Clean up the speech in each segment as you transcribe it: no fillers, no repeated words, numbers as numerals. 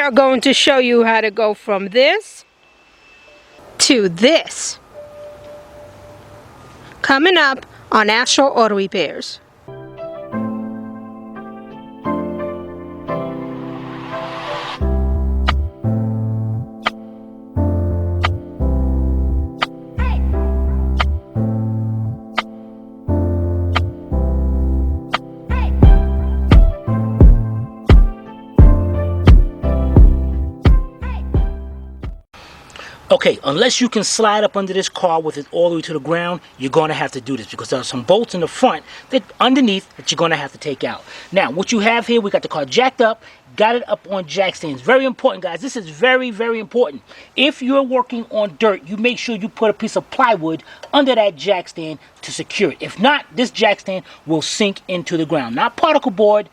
are going to show you how to go from this to this. Coming up on Astral Auto Repairs. Okay, unless you can slide up under this car with it all the way to the ground, you're going to have to do this because there are some bolts in the front that underneath that you're going to have to take out. Now, what you have here, we got the car jacked up, got it up on jack stands. Very important, guys. This is very, very important. If you're working on dirt, you make sure you put a piece of plywood under that jack stand to secure it. If not, this jack stand will sink into the ground. Not particle board,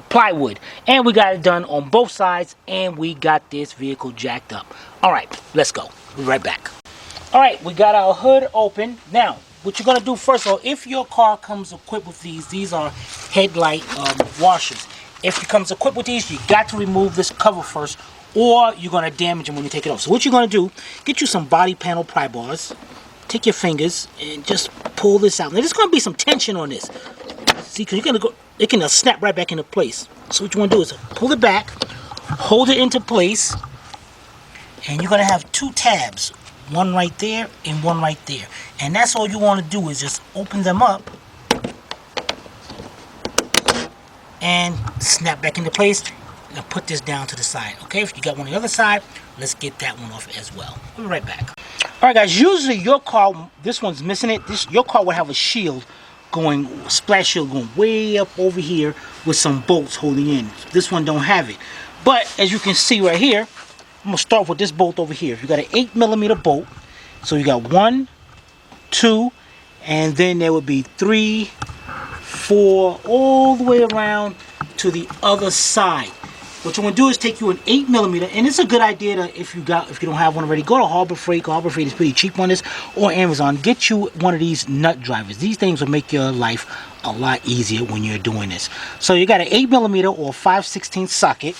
plywood. And we got it done on both sides, and we got this vehicle jacked up. All right, let's go. We'll be right back. All right, we got our hood open. Now, what you're going to do first of all, if your car comes equipped with these are headlight washers. If it comes equipped with these, you got to remove this cover first, or you're going to damage them when you take it off. So what you're going to do, get you some body panel pry bars, take your fingers and just pull this out. Now there's going to be some tension on this. See, because you're going to go, it can snap right back into place. So what you want to do is pull it back, hold it into place, and you're going to have two tabs, one right there and one right there. And that's all you want to do is just open them up and snap back into place and put this down to the side. Okay, if you got one on the other side, let's get that one off as well. We'll be right back. All right, guys, usually your car, this one's missing it. Your car will have a shield going, splash shield going way up over here with some bolts holding in. This one don't have it. But as you can see right here, I'm gonna start with this bolt over here. You got an 8mm bolt. So you got 1, 2, and then there would be 3, 4, all the way around to the other side. What you want to do is take you an 8mm, and it's a good idea to, if you don't have one already, go to Harbor Freight. Harbor Freight is pretty cheap on this, or Amazon. Get you one of these nut drivers. These things will make your life a lot easier when you're doing this. So you got an 8mm or 5/16 socket,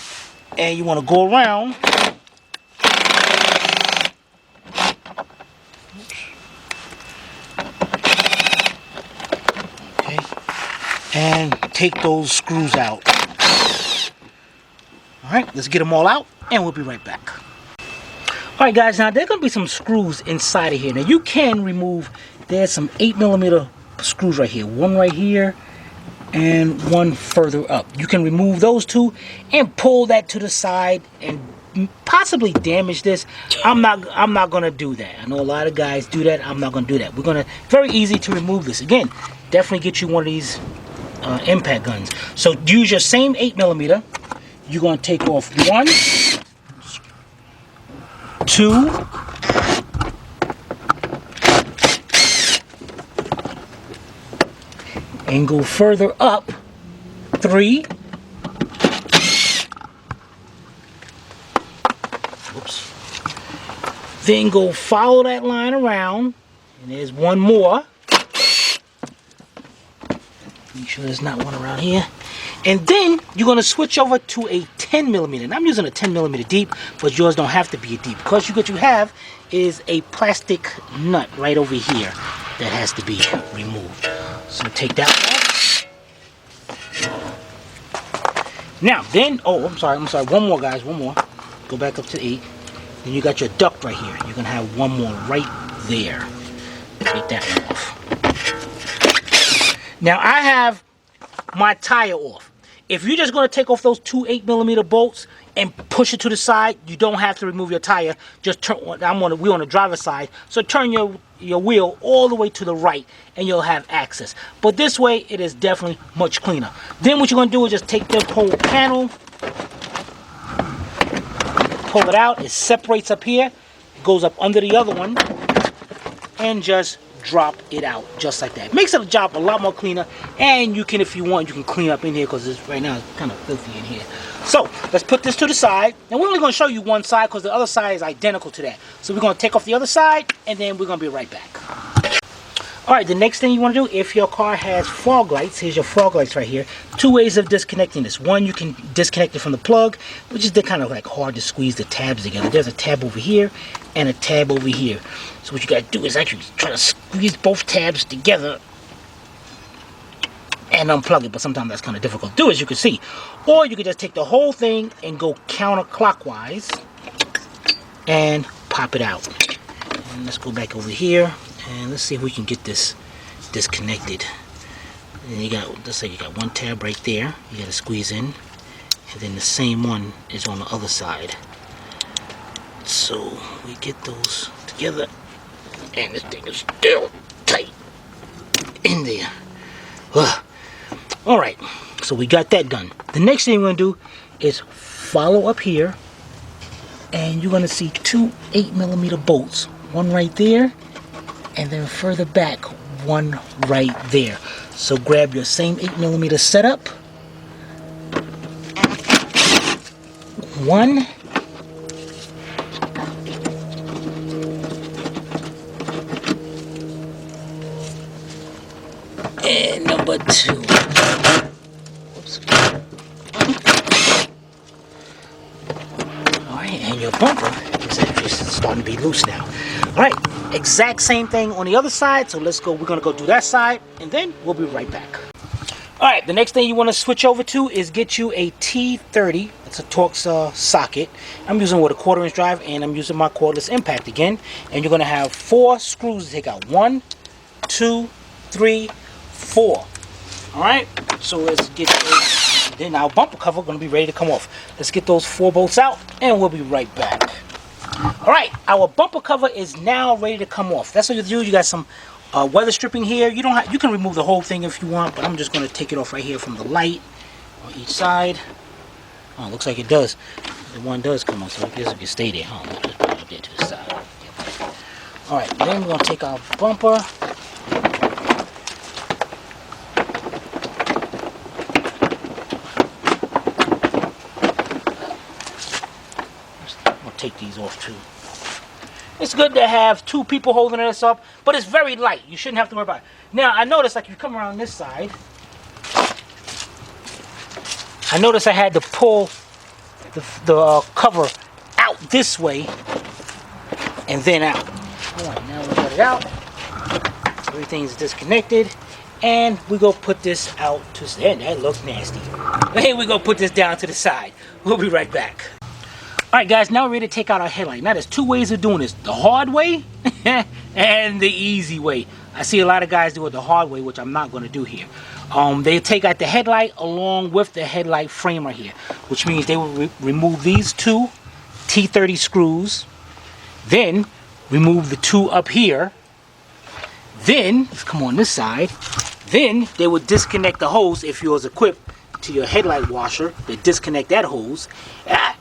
and you want to go around. Okay, and take those screws out. Alright, let's get them all out, and we'll be right back. Alright guys, now there are going to be some screws inside of here. Now you can remove, there's some 8mm screws right here. One right here, and one further up. You can remove those two, and pull that to the side, and possibly damage this. I'm not going to do that. I know a lot of guys do that. I'm not going to do that. We're going to, very easy to remove this. Again, definitely get you one of these impact guns. So use your same 8mm. You're going to take off 1, 2, and go further up 3, oops, then go follow that line around, and there's one more. Make sure there's not one around here. And then you're going to switch over to a 10mm. And I'm using a 10mm deep, but yours don't have to be a deep. Because what you have is a plastic nut right over here that has to be removed. So take that off. Now, then, oh, I'm sorry. One more, guys, one more. Go back up to 8. Then you got your duct right here. You're going to have one more right there. Take that one off. Now, I have my tire off. If you're just going to take off those two 8mm bolts and push it to the side, you don't have to remove your tire. Just turn. We're on the driver's side, so turn your wheel all the way to the right, and you'll have access. But this way, it is definitely much cleaner. Then what you're going to do is just take the whole panel, pull it out. It separates up here, goes up under the other one, and just drop it out just like that. Makes the job a lot more cleaner, and you can, if you want, you can clean up in here because right now it's kind of filthy in here. So let's put this to the side, and we're only going to show you one side because the other side is identical to that. So we're going to take off the other side, and then we're going to be right back. Alright, the next thing you want to do, if your car has fog lights, here's your fog lights right here. Two ways of disconnecting this. One, you can disconnect it from the plug, which is kind of like hard to squeeze the tabs together. There's a tab over here and a tab over here. So what you got to do is actually try to squeeze both tabs together and unplug it, but sometimes that's kind of difficult to do, as you can see. Or you can just take the whole thing and go counterclockwise and pop it out. And let's go back over here and let's see if we can get this disconnected. And you got, let's say you got one tab right there, you got to squeeze in, and then the same one is on the other side. So we get those together, and this thing is still tight in there. Alright, so we got that done. The next thing we're going to do is follow up here, and you're going to see two 8mm bolts. One right there, and then further back, one right there. So grab your same 8mm setup. One. And number two. Oops. Alright, and your bumper is actually starting to be loose now. Alright, exact same thing on the other side. So let's go, we're going to go do that side, and then we'll be right back. Alright, the next thing you want to switch over to is get you a T30. It's a Torx socket. I'm using with a 1/4" drive, and I'm using my cordless impact again. And you're going to have 4 screws to take out. 1, 2, 3, 4. Alright, so let's get those. Then our bumper cover going to be ready to come off. Let's get those 4 bolts out, and we'll be right back. Alright, our bumper cover is now ready to come off. That's what you do. You got some weather stripping here. You don't have, you can remove the whole thing if you want, but I'm just going to take it off right here from the light on each side. Oh, looks like it does. The one does come off, so I guess it can stay there. Oh, just put it up there to the side. Alright, then we're going to take our bumper. Take these off too. It's good to have 2 people holding this up, but it's very light. You shouldn't have to worry about it. Now, I noticed, like, if you come around this side, I noticed I had to pull the cover out this way and then out. All right, now we got it out. Everything's disconnected, and we go put this out to the end. That looks nasty. Hey, we go put this down to the side. We'll be right back. Alright guys, now we're ready to take out our headlight. Now there's 2 ways of doing this. The hard way and the easy way. I see a lot of guys do it the hard way, which I'm not going to do here. They take out the headlight along with the headlight frame right here. Which means they will remove these 2 T30 screws. Then remove the 2 up here. Then, let's come on this side. Then they would disconnect the hose if yours equipped to your headlight washer. They disconnect that hose.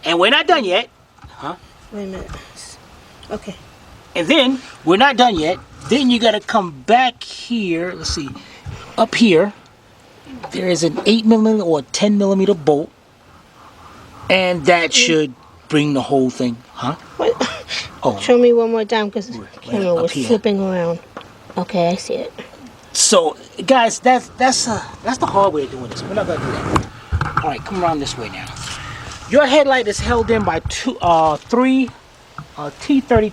And we're not done yet. Huh? Wait a minute. Okay. And then we're not done yet. Then you got to come back here. Let's see. Up here, there is an 8mm or 10mm bolt. And that should bring the whole thing. Huh? What? Oh. Show me one more time because the Right camera was flipping around. Okay, I see it. So, guys, that's the hard way of doing this. We're not going to do that. All right, come around this way now. Your headlight is held in by 3 T30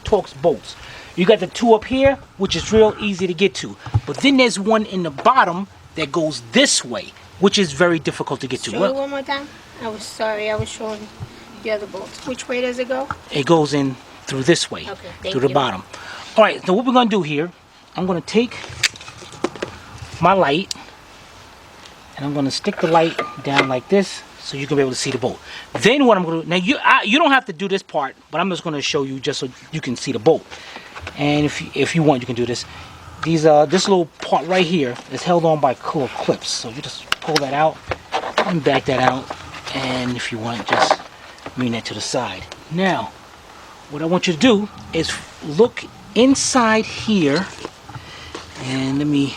Torx bolts. You got the 2 up here, which is real easy to get to. But then there's one in the bottom that goes this way, which is very difficult to get to. Show me one more time. I was sorry, I was showing the other bolts. Which way does it go? It goes in through this way, through the bottom. All right, so what we're going to do here, I'm going to take my light, and I'm going to stick the light down like this, so you can be able to see the bolt. Then what I'm going to do, now you don't have to do this part, but I'm just going to show you just so you can see the bolt. And if you want, you can do this. These this little part right here is held on by cool clips. So you just pull that out and back that out. And if you want, just bring that to the side. Now, what I want you to do is look inside here, and let me.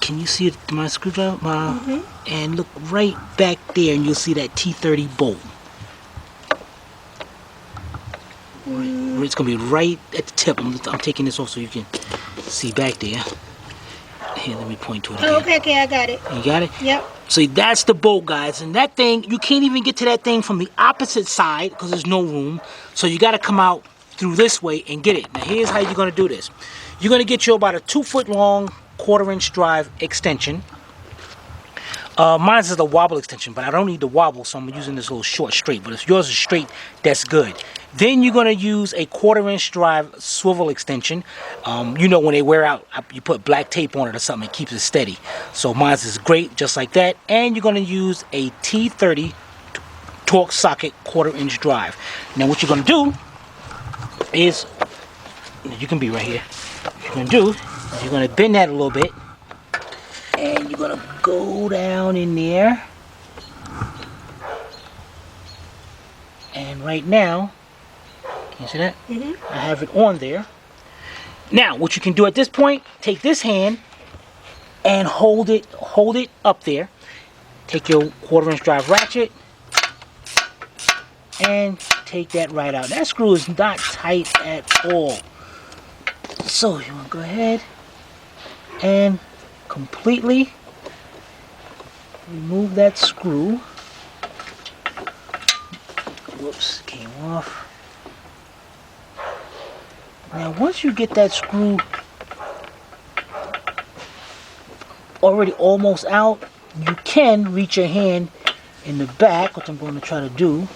Can you see my screwdriver? And look right back there, and you'll see that T30 bolt. Right, it's gonna be right at the tip. I'm taking this off so you can See back there. Here, let me point to it again. Oh, okay, I got it. You got it? Yep. See, that's the bolt, guys. And that thing, you can't even get to that thing from the opposite side because there's no room. So you got to come out through this way and get it. Now, here's how you're going to do this. You're going to get you about a 2-foot long, 1/4-inch drive extension. Mine is a wobble extension, but I don't need the wobble, so I'm using this little short straight. But if yours is straight, that's good. Then you're going to use a 1/4-inch drive swivel extension. You know, when they wear out, you put black tape on it or something, it keeps it steady. So mine is great, just like that. And you're going to use a T30 torque socket 1/4-inch drive. Now what you're going to do is, you can be right here. What you're going to do is you're going to bend that a little bit. And you're going to go down in there. And right now, can you see that? I have it on there. Now, what you can do at this point, take this hand and hold it up there. Take your 1/4-inch drive ratchet and take that right out. That screw is not tight at all. So you want to go ahead and completely remove that screw. Whoops, came off. Now once you get that screw already almost out, you can reach your hand in the back, which I'm going to try to do.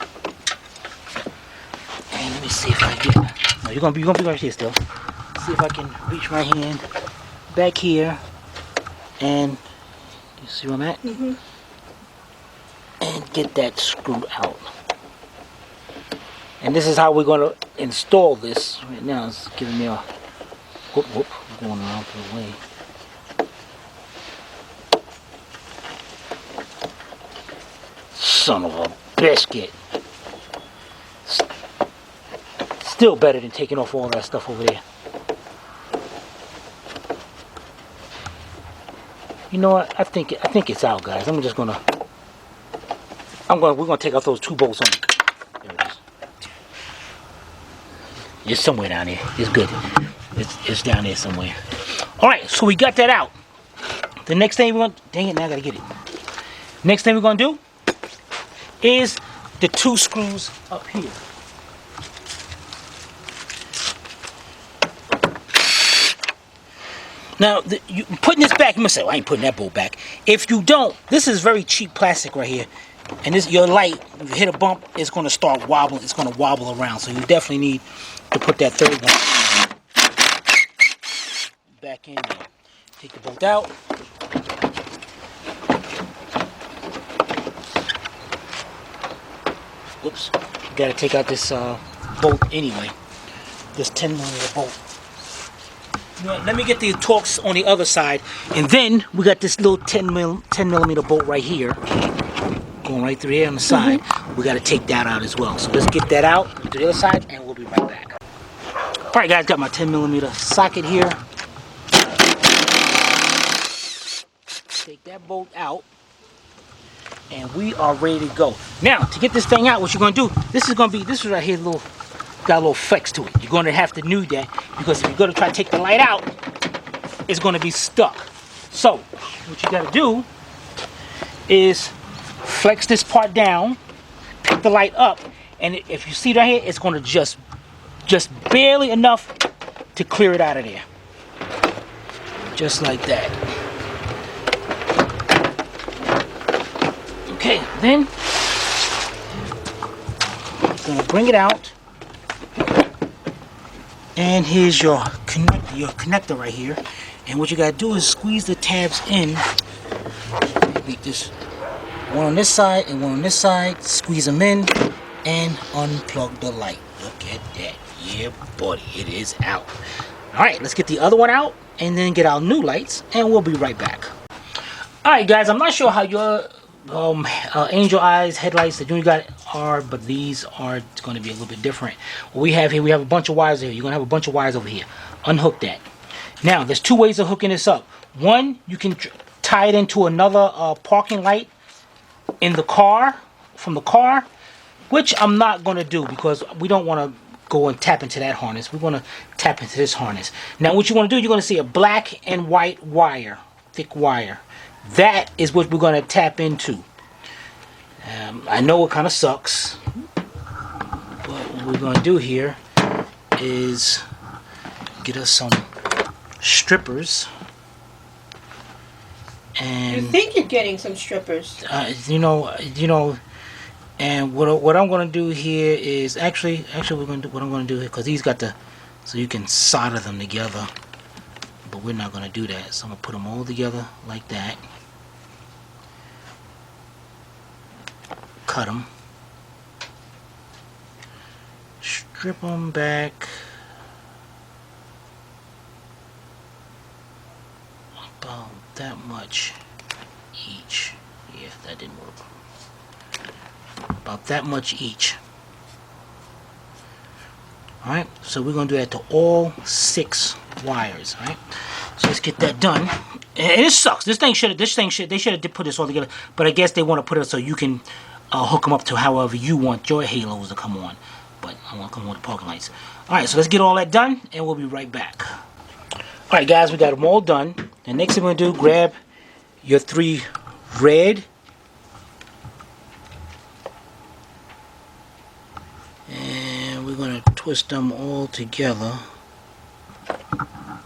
And let me see if I get. No, you're gonna be right here still. See if I can reach my hand back here. And you see where I'm at? And get that screw out. And this is how we're going to install this. Right now it's giving me a whoop, going around the way. Son of a biscuit. Still better than taking off all that stuff over there. You know what? I think it's out, guys. We're gonna take out those 2 bolts on it. There it is. It's somewhere down there. It's good. It's down there somewhere. All right, so we got that out. The next thing we're gonna, dang it, now I gotta get it. Next thing we're gonna do is the 2 screws up here. Now, you putting this back, you must say, well, I ain't putting that bolt back. If you don't, this is very cheap plastic right here. And this, your light, if you hit a bump, it's going to start wobbling. It's going to wobble around. So you definitely need to put that 3rd one back in there. Take the bolt out. Whoops. You got to take out this bolt anyway. This 10mm bolt. You know what, let me get the Torx on the other side, and then we got this little 10mm bolt right here, going right through here on the side. We got to take that out as well. So let's get that out to the other side, and we'll be right back. All right, guys, got my 10mm socket here. Take that bolt out, and we are ready to go. Now, to get this thing out, what you're going to do? This is right here, got a little flex to it. You're going to have to do that because if you're going to try to take the light out, it's going to be stuck. So what you got to do is flex this part down, pick the light up, and if you see right here, it's going to just barely enough to clear it out of there. Just like that. Okay, then you're going to bring it out. And here's your connector right here. And what you gotta do is squeeze the tabs in. Make this one on this side and one on this side. Squeeze them in and unplug the light. Look at that. Yeah, buddy, it is out. All right, let's get the other one out and then get our new lights, and we'll be right back. All right, guys, I'm not sure how your angel eyes headlights that you got are, but these are going to be a little bit different. What we have here, we have a bunch of wires here. You're going to have a bunch of wires over here. Unhook that. Now, there's 2 ways of hooking this up. One, you can tie it into another parking light in the car, from the car, which I'm not going to do because we don't want to go and tap into that harness. We want to tap into this harness. Now what you want to do, you're going to see a black and white wire, thick wire. That is what we're going to tap into. I know it kind of sucks, but what we're going to do here is get us some strippers. And You think you're getting some strippers? you know, and what I'm going to do here is actually we're going to do what I'm going to do here, because he's got the, so you can solder them together, but we're not going to do that. So I'm going to put them all together like that. Cut them, strip them back about that much each. Yeah, that didn't work. About that much each. Alright, so we're going to do that to all 6 wires. Alright, so let's get that done. And it sucks. They should have put this all together, but I guess they want to put it so you can hook them up to however you want your halos to come on. But I want to come on with the parking lights. Alright, so let's get all that done and we'll be right back. Alright guys, we got them all done. The next thing we're going to do, grab your 3 red and we're going to twist them all together. And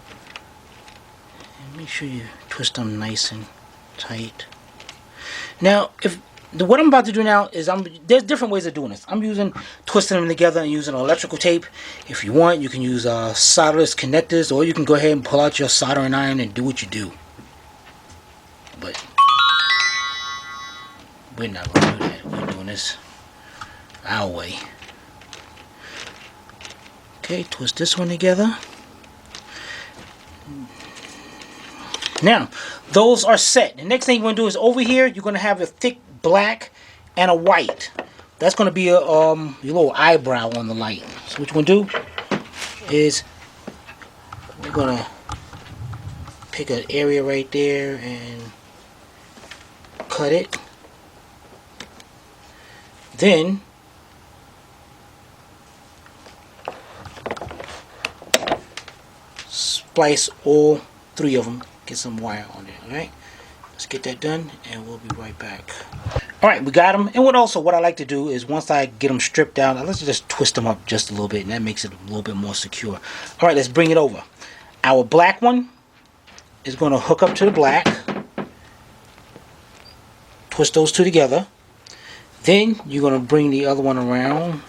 make sure you twist them nice and tight. Now, what I'm about to do now is there's different ways of doing this. I'm twisting them together and using electrical tape. If you want, you can use solderless connectors, or you can go ahead and pull out your soldering iron and do what you do. But we're not going to do that. We're doing this our way. Okay, twist this one together. Now, those are set. The next thing you're going to do is over here, you're going to have a thick black and a white. That's going to be your little eyebrow on the light. So what you're going to do is we're going to pick an area right there and cut it. Then splice all 3 of them. Get some wire on it. Alright, let's get that done and we'll be right back. Alright, we got them. And what I like to do is once I get them stripped out, let's just twist them up just a little bit, and that makes it a little bit more secure. Alright, let's bring it over. Our black one is going to hook up to the black. Twist those 2 together. Then you're going to bring the other one around.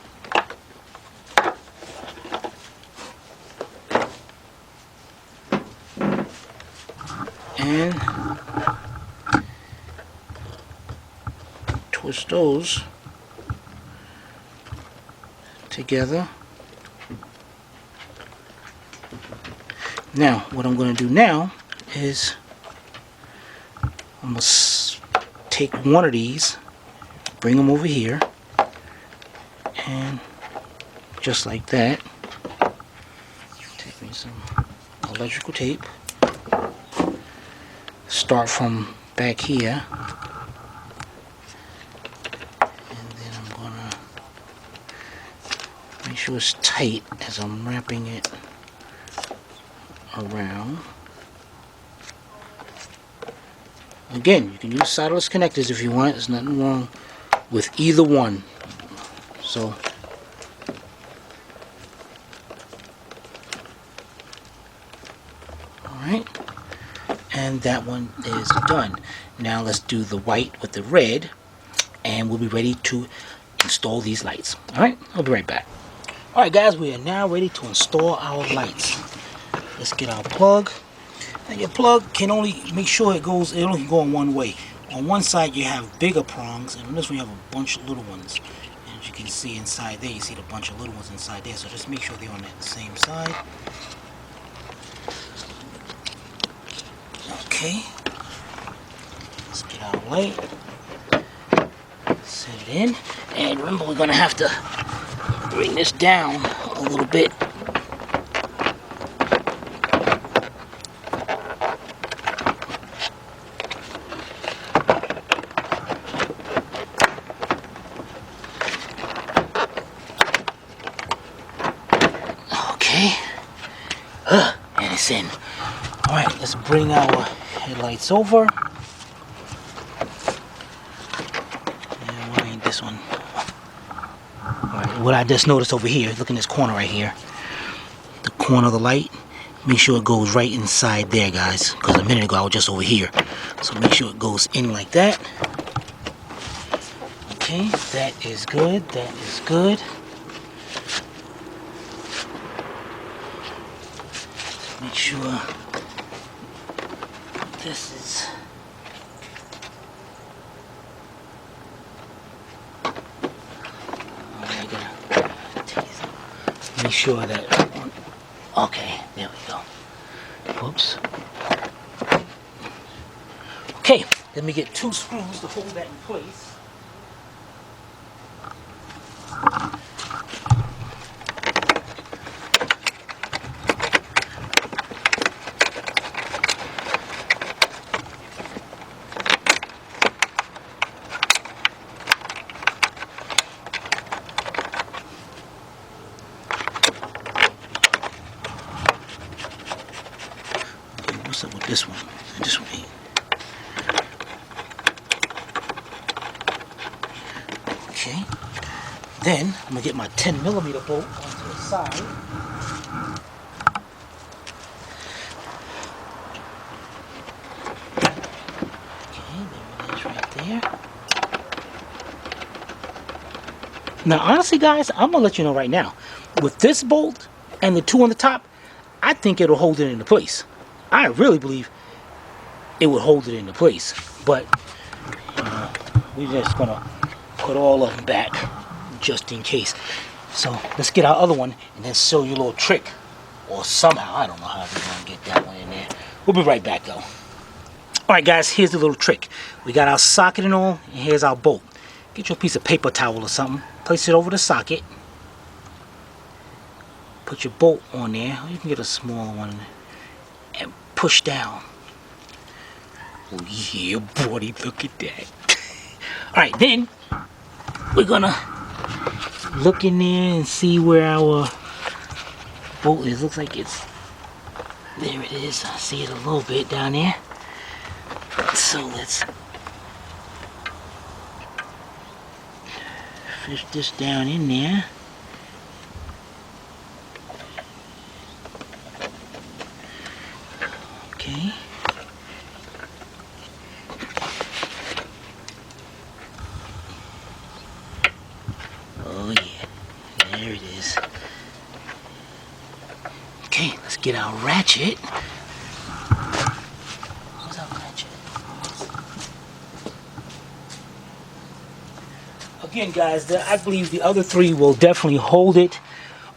And twist those together. Now, what I'm going to do now is I'm going to take one of these, bring them over here, and just like that, take me some electrical tape. Start from back here, and then I'm gonna make sure it's tight as I'm wrapping it around. Again, you can use solderless connectors if you want. There's nothing wrong with either one. So alright. And that one is done. Now let's do the white with the red, and we'll be ready to install these lights. Alright, I'll be right back. Alright guys, we are now ready to install our lights. Let's get our plug. Now your plug can only make sure it only can go in one way. On one side you have bigger prongs, and on this one you have a bunch of little ones. And as you can see inside there, you see the bunch of little ones inside there. So just make sure they're on the same side. Okay, let's get our light, set it in, and remember we're going to have to bring this down a little bit. And it's in. All right, let's bring our headlights over. And why ain't this one? All right, what I just noticed over here, look in this corner right here. The corner of the light. Make sure it goes right inside there, guys. Because a minute ago I was just over here. So make sure it goes in like that. Okay, that is good. That is good. Make sure this is. Make sure that. Okay, there we go. Whoops. Okay, let me get 2 screws to hold that in place. What's up with this one? This one ain't. Okay. Then I'm gonna get my 10mm bolt onto the side. Okay, there it is right there. Now honestly guys, I'm gonna let you know right now. With this bolt and the 2 on the top, I think it'll hold it into place. I really believe it would hold it into place, but we're just gonna put all of them back just in case. So let's get our other one and then show you a little trick, or somehow, I don't know how we're gonna get that one in there. We'll be right back though. All right guys, here's the little trick. We got our socket and all, and here's our bolt. Get you a piece of paper towel or something, place it over the socket, put your bolt on there, or you can get a smaller one, and push down. Oh yeah, buddy, look at that. Alright, then we're gonna look in there and see where our bolt is. Looks like it's, there it is. I see it a little bit down there. So let's fish this down in there. Okay. Oh yeah, there it is. Okay, let's get our ratchet. Where's our ratchet? Again guys, I believe the other 3 will definitely hold it,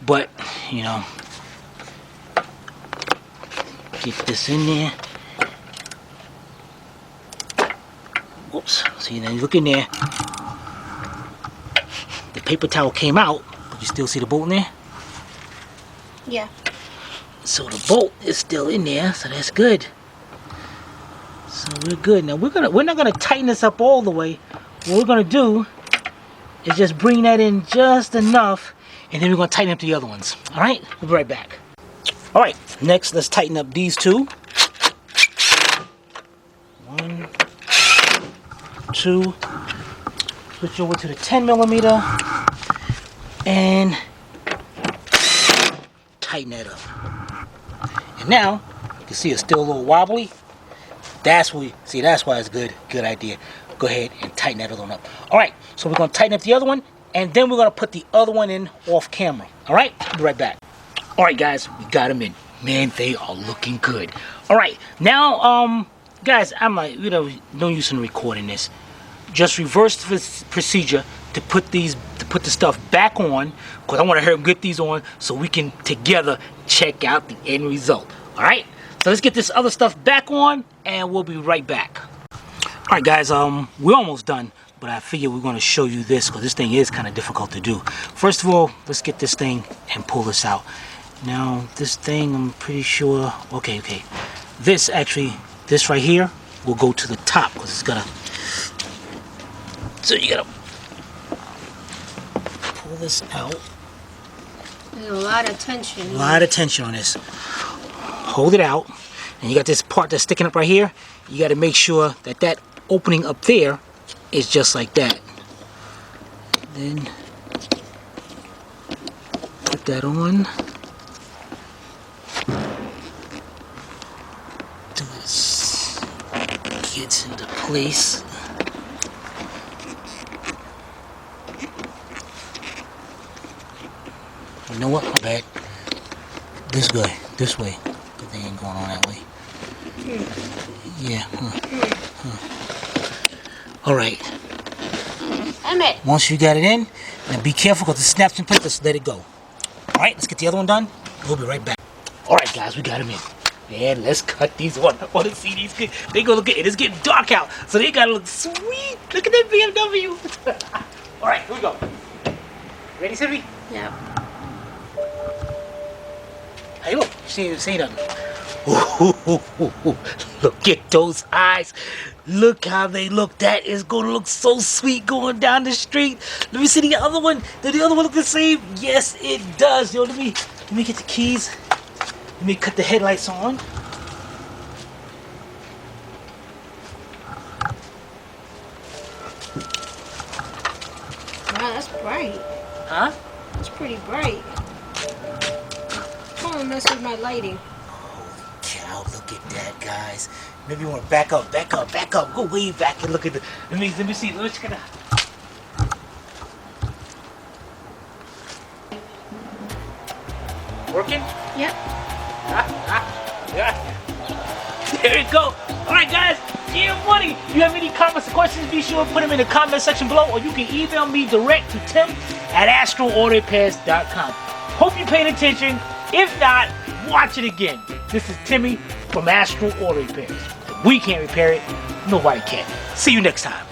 but you know, get this in there. Whoops. See, now you look in there. The paper towel came out, but you still see the bolt in there? Yeah. So the bolt is still in there, so that's good. So we're good. Now we're not gonna tighten this up all the way. What we're gonna do is just bring that in just enough, and then we're gonna tighten up the other ones. Alright? We'll be right back. Alright, next let's tighten up these 2. 1, 2. Switch over to the 10mm and tighten that up. And now you can see it's still a little wobbly. That's why it's good idea. Go ahead and tighten that other one up. Alright, so we're gonna tighten up the other one, and then we're gonna put the other one in off camera. Alright, we'll be right back. Alright guys, we got them in. Man, they are looking good. Alright, now guys, I'm like, you know, no use in recording this. Just reverse the procedure to put the stuff back on, because I want to hurry and get these on so we can together check out the end result. Alright, so let's get this other stuff back on and we'll be right back. Alright guys, we're almost done, but I figure we're going to show you this because this thing is kind of difficult to do. First of all, let's get this thing and pull this out. Now this thing, I'm pretty sure, okay, this right here will go to the top because it's gonna, so you gotta pull this out. There's a lot of tension. A lot of tension on this. hold it out, and you got this part that's sticking up right here. You got to make sure that that opening up there is just like that. Then put that on. Till this gets into place. You know what? My bad. This way. But they ain't going on that way. Yeah. Alright. Once you got it in, now be careful because it snaps in place. Just let it go. Alright, let's get the other one done. We'll be right back. Alright, guys, we got them in. Man, let's cut these one. I want to see these kids. They gonna look at it. It's getting dark out, so they gotta look sweet. Look at that BMW. Alright, here we go. Ready, Sylvie? Yeah. Hey, look, she ain't say nothing. Ooh, look at those eyes. Look how they look. That is gonna look so sweet going down the street. Let me see the other one. Does the other one look the same? Yes, it does. Yo, let me get the keys. Let me cut the headlights on. Wow, that's bright. Huh? That's pretty bright. Don't want to mess with my lighting. Holy cow, look at that, guys. Maybe you want to back up. Go way back and look at the... Let me see. Let's check it out. Working? Yep. There you go. Alright, guys. Yeah, money. If you have any comments or questions, be sure to put them in the comment section below, or you can email me direct to tim@AstralAutoRepairs.com. Hope you paid attention. If not, watch it again. This is Timmy from Astral Auto Repairs. We can't repair it. Nobody can. See you next time.